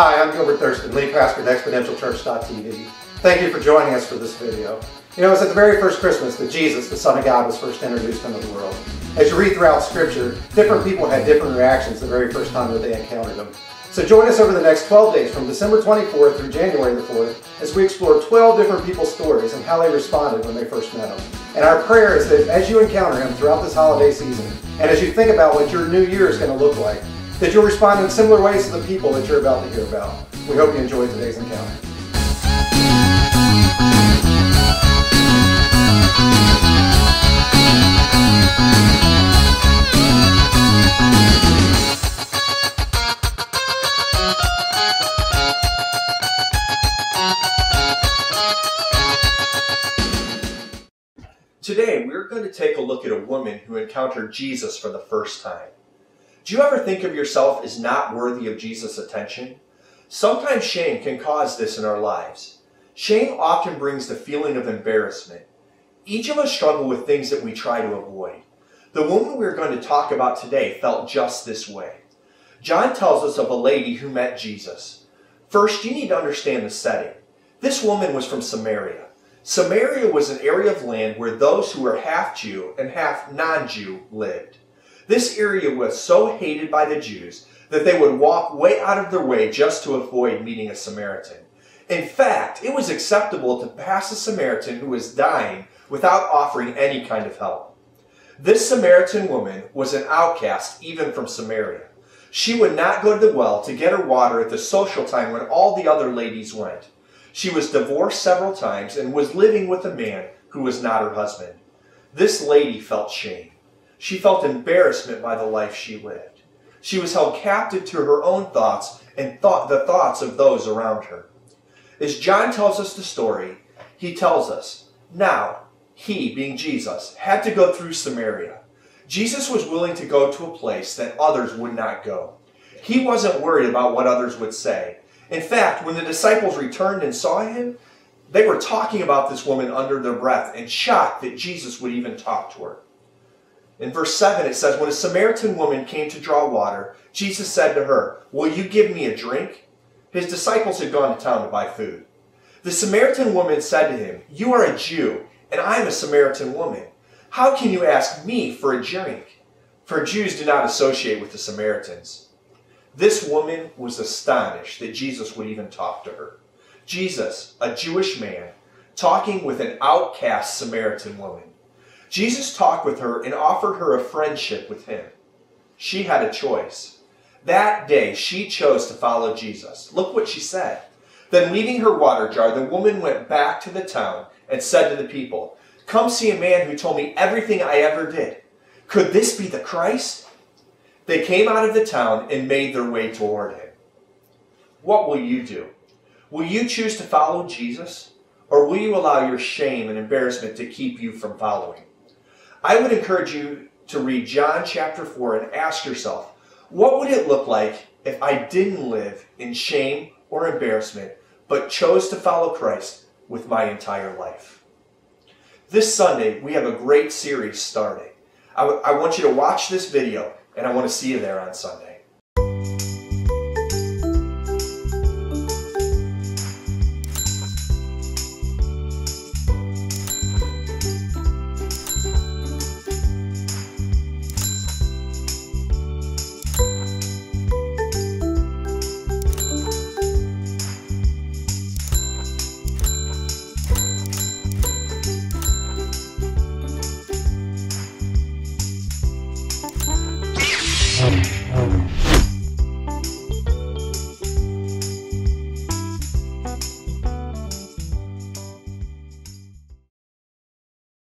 Hi, I'm Gilbert Thurston, lead pastor at ExponentialChurch.tv. Thank you for joining us for this video. You know, it's at the very first Christmas that Jesus, the Son of God, was first introduced into the world. As you read throughout Scripture, different people had different reactions the very first time that they encountered him. So join us over the next 12 days from December 24th through January the 4th as we explore 12 different people's stories and how they responded when they first met him. And our prayer is that as you encounter him throughout this holiday season, and as you think about what your new year is going to look like, that you'll respond in similar ways to the people that you're about to hear about. We hope you enjoyed today's encounter. Today, we're going to take a look at a woman who encountered Jesus for the first time. Do you ever think of yourself as not worthy of Jesus' attention? Sometimes shame can cause this in our lives. Shame often brings the feeling of embarrassment. Each of us struggle with things that we try to avoid. The woman we're going to talk about today felt just this way. John tells us of a lady who met Jesus. First, you need to understand the setting. This woman was from Samaria. Samaria was an area of land where those who were half Jew and half non-Jew lived. This area was so hated by the Jews that they would walk way out of their way just to avoid meeting a Samaritan. In fact, it was acceptable to pass a Samaritan who was dying without offering any kind of help. This Samaritan woman was an outcast even from Samaria. She would not go to the well to get her water at the social time when all the other ladies went. She was divorced several times and was living with a man who was not her husband. This lady felt shame. She felt embarrassment by the life she lived. She was held captive to her own thoughts and the thoughts of those around her. As John tells us the story, he tells us, now, he, being Jesus, had to go through Samaria. Jesus was willing to go to a place that others would not go. He wasn't worried about what others would say. In fact, when the disciples returned and saw him, they were talking about this woman under their breath and shocked that Jesus would even talk to her. In verse 7 it says, when a Samaritan woman came to draw water, Jesus said to her, will you give me a drink? His disciples had gone to town to buy food. The Samaritan woman said to him, you are a Jew, and I am a Samaritan woman. How can you ask me for a drink? For Jews do not associate with the Samaritans. This woman was astonished that Jesus would even talk to her. Jesus, a Jewish man, talking with an outcast Samaritan woman. Jesus talked with her and offered her a friendship with him. She had a choice. That day, she chose to follow Jesus. Look what she said. Then leaving her water jar, the woman went back to the town and said to the people, come see a man who told me everything I ever did. Could this be the Christ? They came out of the town and made their way toward him. What will you do? Will you choose to follow Jesus? Or will you allow your shame and embarrassment to keep you from following? I would encourage you to read John chapter 4 and ask yourself, what would it look like if I didn't live in shame or embarrassment, but chose to follow Christ with my entire life? This Sunday, we have a great series starting. I want you to watch this video, and I want to see you there on Sunday.